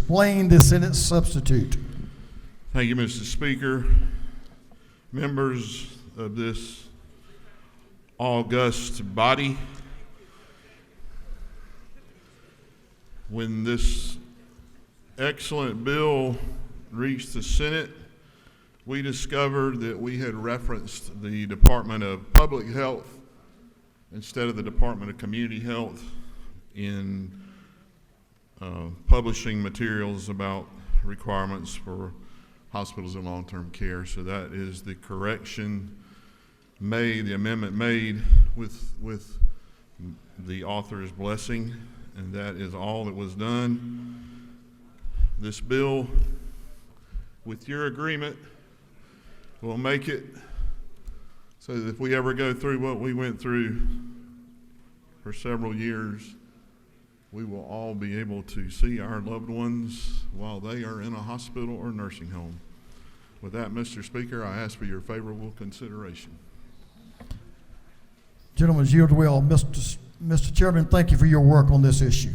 explain the Senate substitute. Thank you, Mr. Speaker. Members of this august body, when this excellent bill reached the Senate, we discovered that we had referenced the Department of Public Health instead of the Department of Community Health in publishing materials about requirements for hospitals and long-term care. So that is the correction made, the amendment made with the author's blessing, and that is all that was done. This bill, with your agreement, will make it so that if we ever go through what we went through for several years, we will all be able to see our loved ones while they are in a hospital or nursing home. With that, Mr. Speaker, I ask for your favorable consideration. Gentlemen, yield will. Mr. Chairman, thank you for your work on this issue.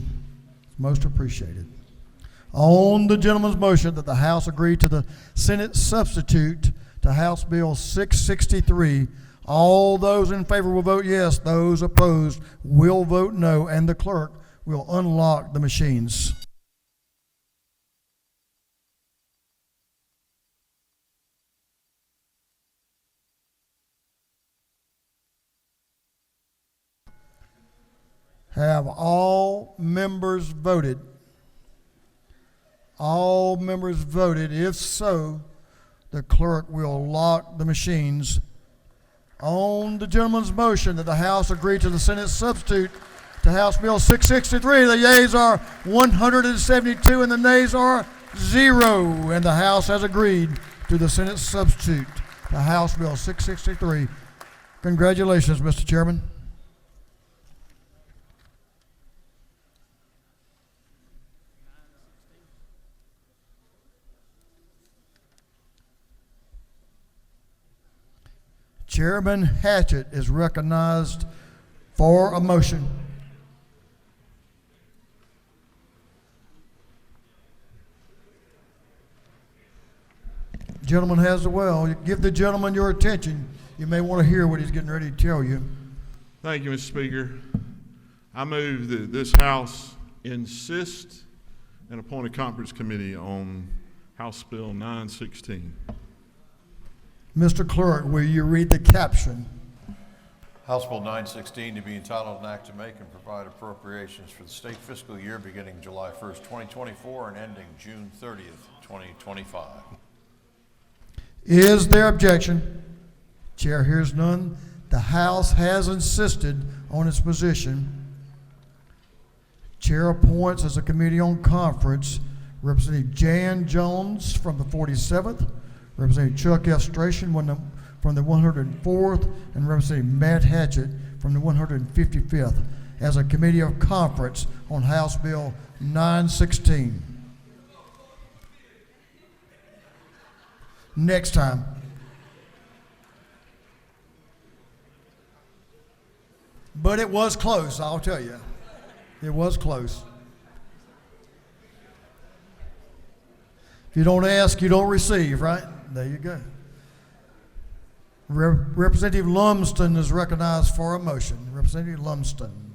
It's most appreciated. On the gentleman's motion that the House agree to the Senate substitute to House Bill 663, all those in favor will vote yes. Those opposed will vote no, and the clerk will unlock the machines. Have all members voted? All members voted. If so, the clerk will lock the machines. On the gentleman's motion that the House agree to the Senate substitute to House Bill 663, the yeas are 172 and the nays are 0. And the House has agreed to the Senate substitute to House Bill 663. Congratulations, Mr. Chairman. Chairman Hatchett is recognized for a motion. Gentleman has the well. Give the gentleman your attention. You may want to hear what he's getting ready to tell you. Thank you, Mr. Speaker. I move that this House insist and appoint a conference committee on House Bill 916. Mr. Clerk, will you read the caption? House Bill 916 to be entitled an act to make and provide appropriations for the state fiscal year beginning July 1st, 2024 and ending June 30th, 2025. Is there objection? Chair hears none. The House has insisted on its position. Chair appoints as a committee on conference Representative Jan Jones from the 47th, Representative Chuck F. Strachan from the 104th, and Representative Matt Hatchett from the 155th as a committee of conference on House Bill 916. Next time. But it was close, I'll tell you. It was close. If you don't ask, you don't receive, right? There you go. Representative Lumsden is recognized for a motion. Representative Lumsden.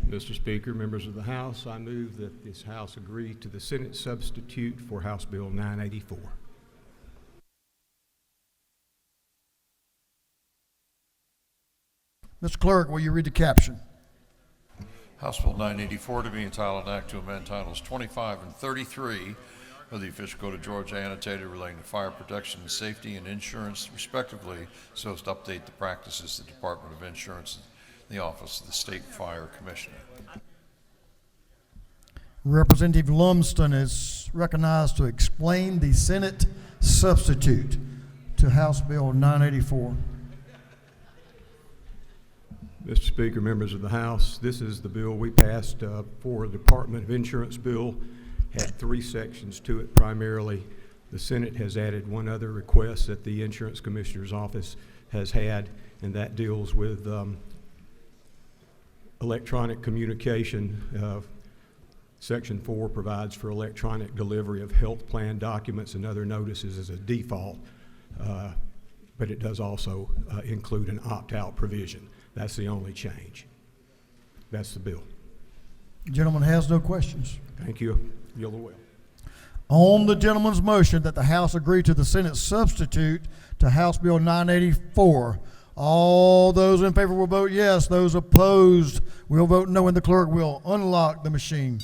Mr. Speaker, members of the House, I move that this House agree to the Senate substitute for House Bill 984. Mr. Clerk, will you read the caption? House Bill 984 to be entitled an act to amend titles 25 and 33 of the official code of Georgia annotated relating to fire protection and safety and insurance respectively, so as to update the practices of the Department of Insurance and the Office of the State Fire Commissioner. Representative Lumsden is recognized to explain the Senate substitute to House Bill 984. Mr. Speaker, members of the House, this is the bill we passed for the Department of Insurance bill. Had three sections to it primarily. The Senate has added one other request that the Insurance Commissioner's Office has had, and that deals with electronic communication. Section 4 provides for electronic delivery of health plan documents and other notices as a default, but it does also include an opt-out provision. That's the only change. That's the bill. Gentleman has no questions. Thank you. Yield the will. On the gentleman's motion that the House agree to the Senate substitute to House Bill 984, all those in favor will vote yes. Those opposed will vote no, and the clerk will unlock the machine.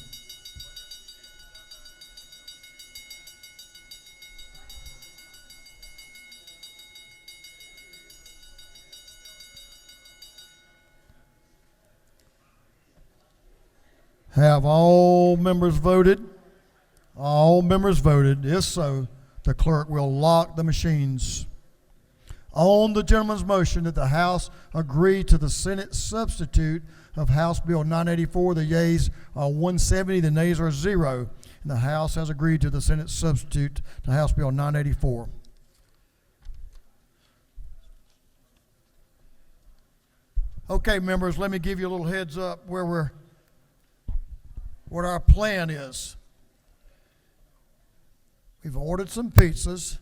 Have all members voted? All members voted. If so, the clerk will lock the machines. On the gentleman's motion that the House agree to the Senate substitute of House Bill 984, the yeas are 170, the nays are 0. And the House has agreed to the Senate substitute to House Bill 984. Okay, members, let me give you a little heads up what our plan is. We've ordered some pizzas.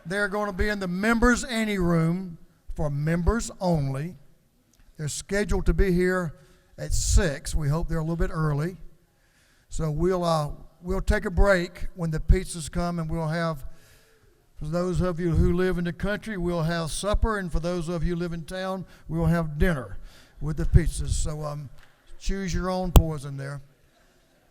They're going to be in the members' ante room for members only. They're scheduled to be here at 6. We hope they're a little bit early. So we'll take a break when the pizzas come, and we'll have, for those of you who live in the country, we'll have supper, and for those of you who live in town, we'll have dinner with the pizzas. So choose your own poison there.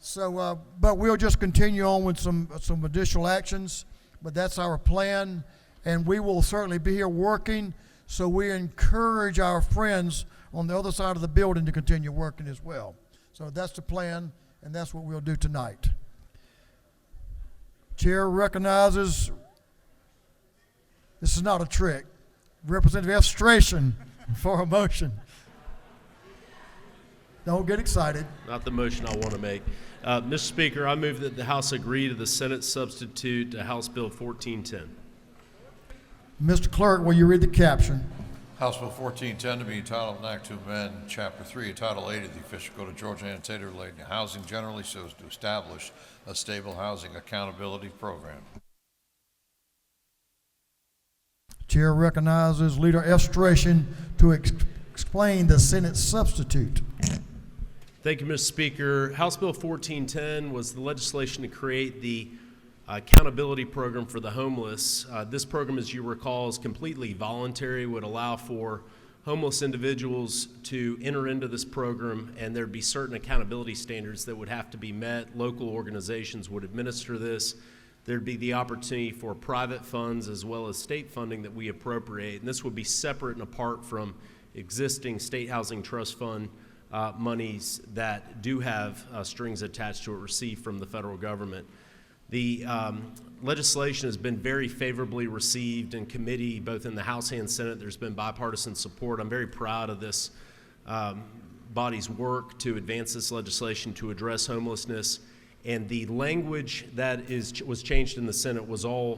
So, but we'll just continue on with some additional actions. But that's our plan, and we will certainly be here working. So we encourage our friends on the other side of the building to continue working as well. So that's the plan, and that's what we'll do tonight. Chair recognizes, this is not a trick, Representative Estration for a motion. Don't get excited. Not the motion I want to make. Mr. Speaker, I move that the House agree to the Senate substitute to House Bill 1410. Mr. Clerk, will you read the caption? House Bill 1410 to be entitled an act to amend Chapter 3 of Title 8 of the Official Code of Georgia annotated relating to housing generally so as to establish a stable housing accountability program. Chair recognizes Leader Estration to explain the Senate substitute. Thank you, Mr. Speaker. House Bill 1410 was the legislation to create the accountability program for the homeless. This program, as you recall, is completely voluntary, would allow for homeless individuals to enter into this program, and there'd be certain accountability standards that would have to be met. Local organizations would administer this. There'd be the opportunity for private funds as well as state funding that we appropriate, and this would be separate and apart from existing state housing trust fund monies that do have strings attached to it received from the federal government. The legislation has been very favorably received in committee, both in the House and Senate. There's been bipartisan support. I'm very proud of this body's work to advance this legislation to address homelessness. And the language that was changed in the Senate was all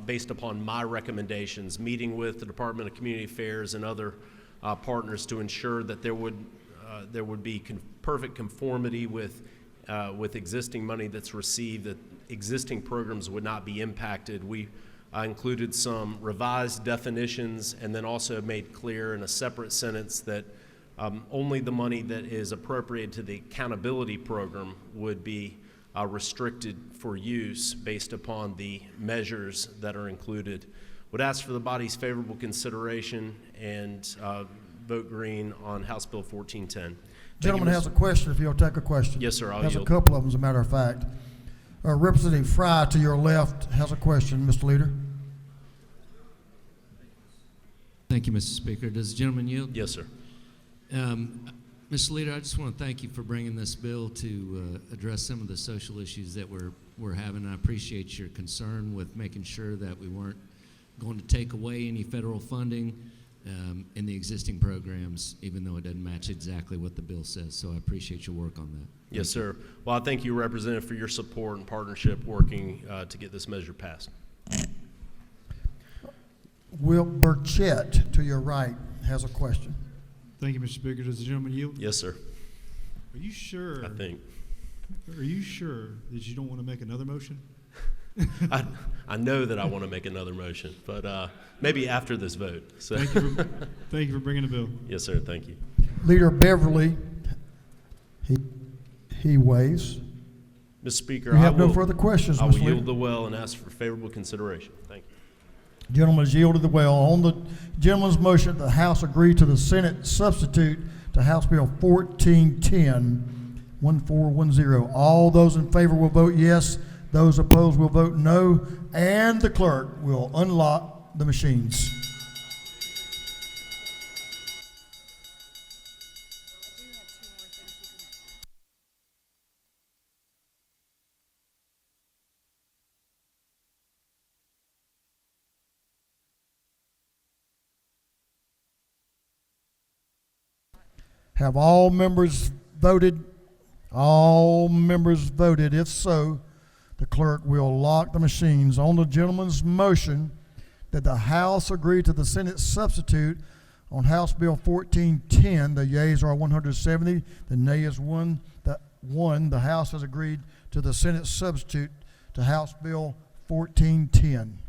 based upon my recommendations, meeting with the Department of Community Affairs and other partners to ensure that there would be perfect conformity with existing money that's received, that existing programs would not be impacted. We included some revised definitions and then also made clear in a separate sentence that only the money that is appropriated to the accountability program would be restricted for use based upon the measures that are included. Would ask for the body's favorable consideration and vote green on House Bill 1410. Gentleman has a question, if you'll take a question. Yes, sir, I'll Has yield. a couple of them, as a matter of fact. Representative Fry to your left has a question, Mr. Leader. Thank you, Mr. Speaker. Does the gentleman yield? Yes, sir. Mr. Leader, I just want to thank you for bringing this bill to address some of the social issues that we're having. I appreciate your concern with making sure that we weren't going to take away any federal funding in the existing programs, even though it doesn't match exactly what the bill says. So I appreciate your work on that. Yes, sir. Well, I thank you, Representative, for your support and partnership working to get this measure passed. Will Burchett, to your right, has a question. Thank you, Mr. Speaker. Does the gentleman yield? Yes, sir. Are you sure? I think. Are you sure that you don't want to make another motion? I know that I want to make another motion, but maybe after this vote. So. Thank you for bringing the bill. Yes, sir. Thank you. Leader Beverly, he waives. Mr. Speaker, You have I will, no further questions, I will Mr. Leader. yield the well and ask for favorable consideration. Thank you. Gentleman has yielded the well. On the gentleman's motion, the House agree to the Senate substitute to House Bill 1410, 1410. All those in favor will vote yes. Those opposed will vote no. And the clerk will unlock the machines. Have all members voted? All members voted. If so, the clerk will lock the machines. On the gentleman's motion that the House agree to the Senate substitute on House Bill 1410, the yeas are 170, the nay is one. The House has agreed to the Senate substitute to House Bill 1410.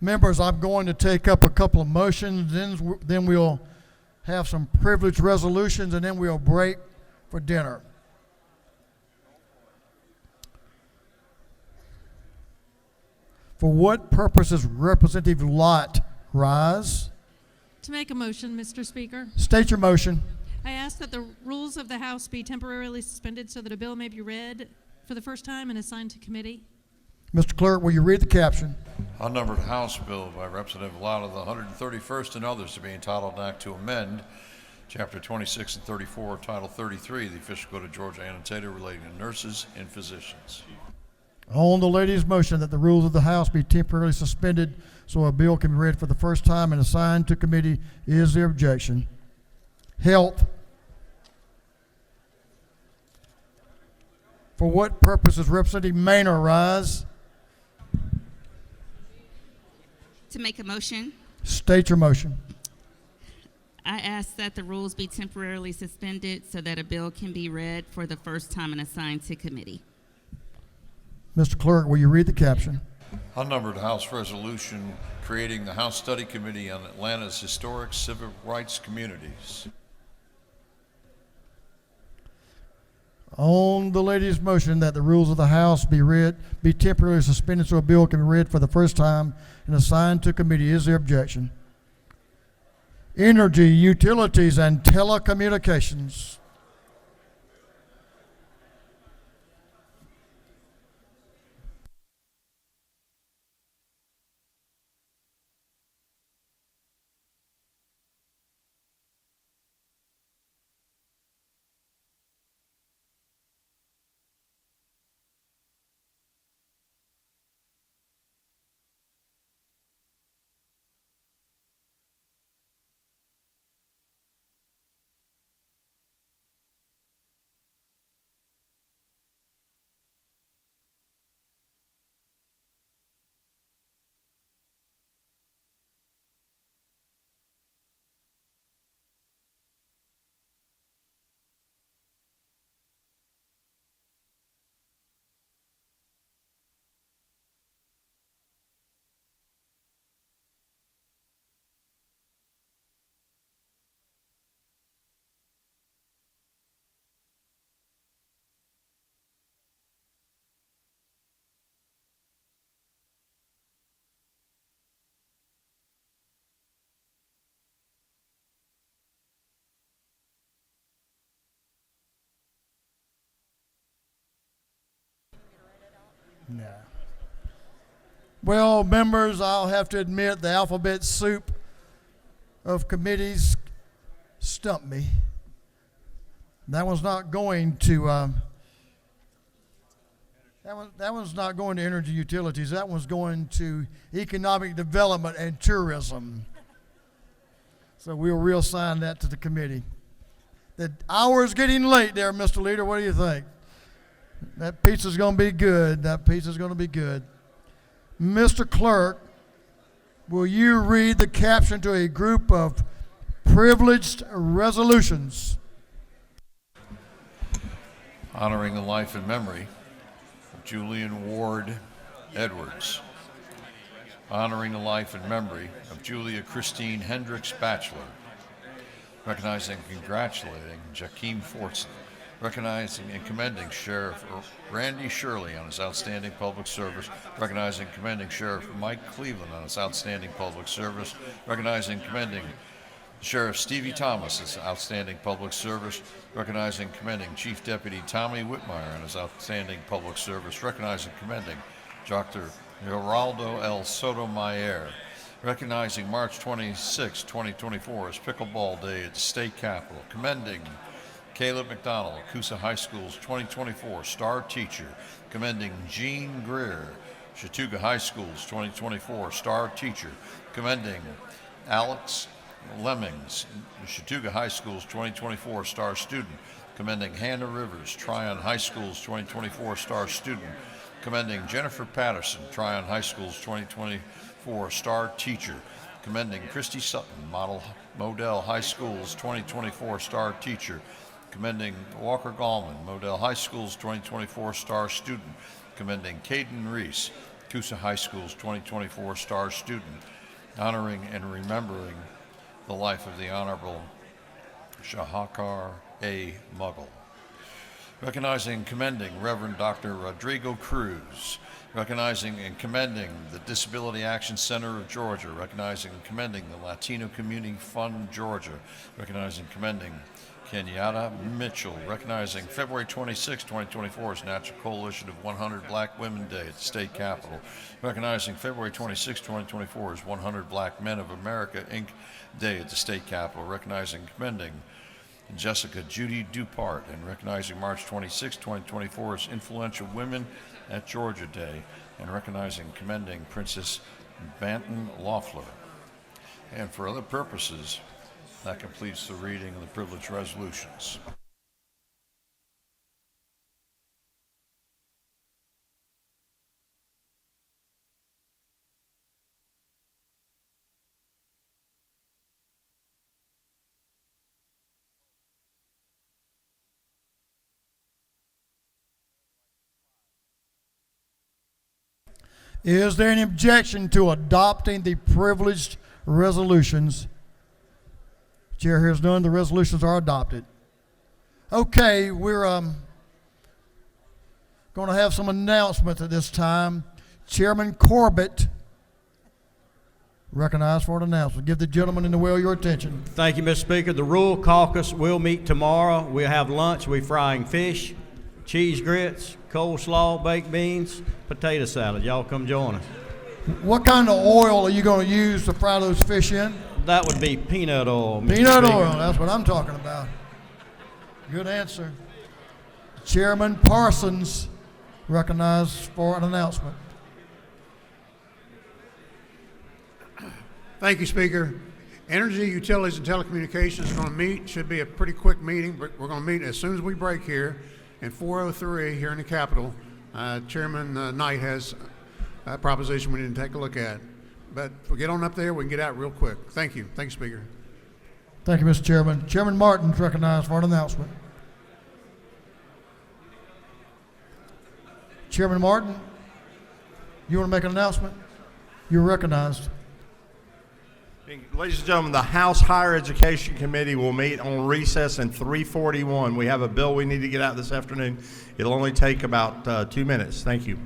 Members, I'm going to take up a couple of motions, then we'll have some privileged resolutions, and then we'll break for dinner. For what purpose does Representative Lott rise? To make a motion, Mr. Speaker, State your motion. I ask that the rules of the House be temporarily suspended so that a bill may be read for the first time and assigned to committee. Mr. Clerk, will you read the caption? Unnumbered House Bill by Representative Lott of the 131st and others to be entitled an act to amend Chapter 26 and 34, Title 33 of the Official Code of Georgia annotated relating to nurses and physicians. On the lady's motion that the rules of the House be temporarily suspended so a bill can be read for the first time and assigned to committee, is there objection? Health. For what purpose does Representative Maynard rise? To make a motion, State your motion. I ask that the rules be temporarily suspended so that a bill can be read for the first time and assigned to committee. Mr. Clerk, will you read the caption? Unnumbered House Resolution creating the House Study Committee on Atlanta's Historic Civil Rights Communities. On the lady's motion that the rules of the House be temporarily suspended so a bill can be read for the first time and assigned to committee, is there objection? Energy, utilities, and telecommunications. No. Well, members, I'll have to admit the alphabet soup of committees stumped me. That one's not going to. That one's not going to energy utilities. That one's going to economic development and tourism. So we'll reassign that to the committee. The hour's getting late there, Mr. Leader. What do you think? That pizza's going to be good. That pizza's going to be good. Mr. Clerk, will you read the caption to a group of privileged resolutions? Honoring the life and memory of Julian Ward Edwards. Honoring the life and memory of Julia Christine Hendricks Bachelor. Recognizing and congratulating Jakeem Fortson. Recognizing and commending Sheriff Randy Shirley on his outstanding public service. Recognizing and commending Sheriff Mike Cleveland on his outstanding public service. Recognizing and commending Sheriff Stevie Thomas his outstanding public service. Recognizing and commending Chief Deputy Tommy Whitmire on his outstanding public service. Recognizing and commending Dr. Geraldo L. Sotomayor. Recognizing March 26, 2024 as Pickleball Day at the State Capitol. Commending Caleb McDonald, Coosa High School's 2024 Star Teacher. Commending Jean Greer, Chattooga High School's 2024 Star Teacher. Commending Alex Lemmings, Chattooga High School's 2024 Star Student. Commending Hannah Rivers, Tryon High School's 2024 Star Student. Commending Jennifer Patterson, Tryon High School's 2024 Star Teacher. Commending Christy Sutton, Model High School's 2024 Star Teacher. Commending Walker Gallman, Model High School's 2024 Star Student. Commending Caden Reese, Coosa High School's 2024 Star Student, honoring and remembering the life of the Honorable Shahakar A. Muggle. Recognizing and commending Reverend Dr. Rodrigo Cruz. Recognizing and commending the Disability Action Center of Georgia. Recognizing and commending the Latino Community Fund Georgia. Recognizing and commending Kenyatta Mitchell. Recognizing February 26, 2024 as National Coalition of 100 Black Women Day at the State Capitol. Recognizing February 26, 2024 as 100 Black Men of America, Inc. Day at the State Capitol. Recognizing and commending Jessica Judy Dupart, and recognizing March 26, 2024 as Influential Women at Georgia Day, and recognizing and commending Princess Banton Loeffler. And for other purposes, that completes the reading of the privileged resolutions. Is there any objection to adopting the privileged resolutions? Chair hears none. The resolutions are adopted. Okay, we're going to have some announcements at this time. Chairman Corbett, recognized for an announcement. Give the gentleman in the well your attention. Thank you, Mr. Speaker. The Rural Caucus will meet tomorrow. We'll have lunch. We're frying fish, cheese grits, coleslaw, baked beans, potato salad. Y'all come join us. What kind of oil are you going to use to fry those fish in? That would be peanut oil, Mr. Peanut Speaker. oil, that's what I'm talking about. Good answer. Chairman Parsons, recognized for an announcement. Thank you, Speaker. Energy, Utilities, and Telecommunications is going to meet. Should be a pretty quick meeting, but we're going to meet as soon as we break here in 403 here in the Capitol. Chairman Knight has a proposition we need to take a look at. But if we get on up there, we can get out real quick. Thank you. Thank you, Speaker. Thank you, Mr. Chairman. Chairman Martin is recognized for an announcement. Chairman Martin, you want to make an announcement? You're recognized. Ladies and gentlemen, the House Higher Education Committee will meet on recess in 3:41. We have a bill we need to get out this afternoon. It'll only take about 2 minutes. Thank you.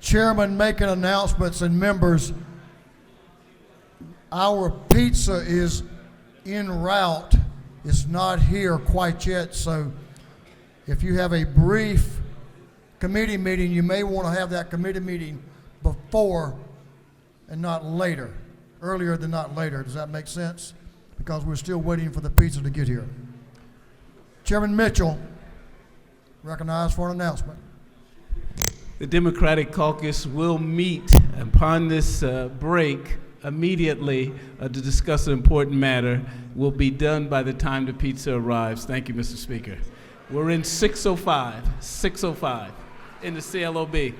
Chairman making announcements, and members, our pizza is en route. It's not here quite yet, so if you have a brief committee meeting, you may want to have that committee meeting before and not later, earlier than not later. Does that make sense? Because we're still waiting for the pizza to get here. Chairman Mitchell, recognized for an announcement. The Democratic Caucus will meet upon this break immediately to discuss an important matter. Will be done by the time the pizza arrives. Thank you, Mr. Speaker. We're in 605 in the CLOB.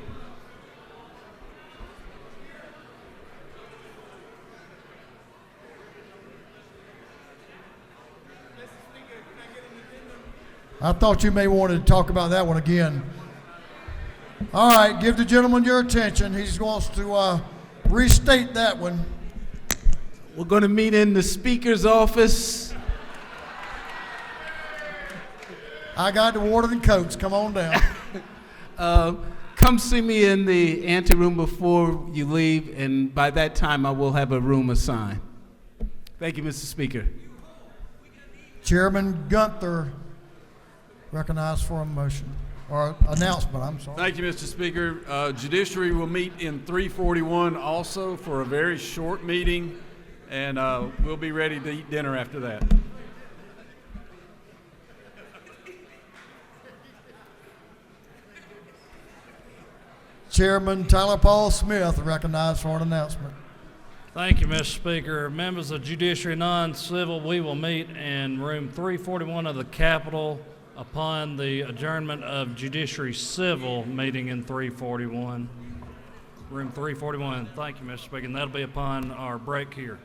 I thought you may want to talk about that one again. All right, give the gentleman your attention. He wants to restate that one. We're going to meet in the Speaker's office. I got the water and coats. Come on down. Come see me in the anteroom before you leave, and by that time I will have a room assigned. Thank you, Mr. Speaker. Chairman Gunther, recognized for a motion, or announcement, I'm sorry. Thank you, Mr. Speaker. Judiciary will meet in 3:41 also for a very short meeting, and we'll be ready to eat dinner after that. Chairman Tyler Paul Smith, recognized for an announcement. Thank you, Mr. Speaker. Members of Judiciary Non-Civil, we will meet in room 341 of the Capitol upon the adjournment of Judiciary Civil meeting in 341. Room 341. Thank you, Mr. Speaker. And that'll be upon our break here.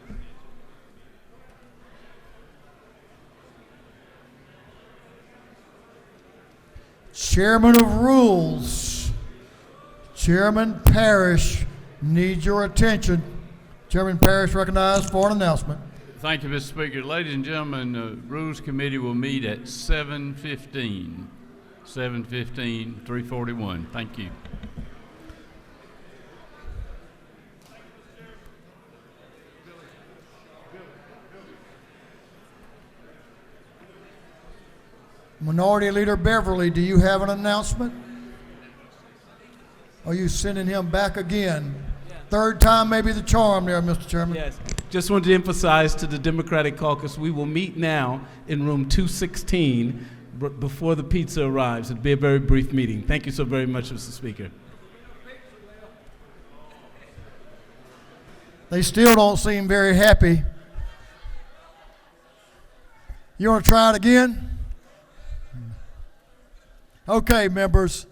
Chairman of Rules, Chairman Parrish needs your attention. Chairman Parrish recognized for an announcement. Thank you, Mr. Speaker. Ladies and gentlemen, the Rules Committee will meet at 7:15. 7:15, 341. Thank you. Minority Leader Beverly, do you have an announcement? Are you sending him back again? Third time may be the charm there, Mr. Chairman. Yes. Just wanted to emphasize to the Democratic caucus, we will meet now in room 216 before the pizza arrives. It'll be a very brief meeting. Thank you so very much, Mr. Speaker. They still don't seem very happy. You want to try it again? Okay, members.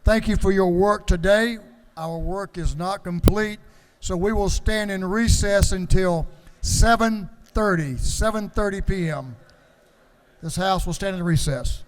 Thank you for your work today. Our work is not complete, so we will stand in recess until 7:30 p.m. This House will stand in recess.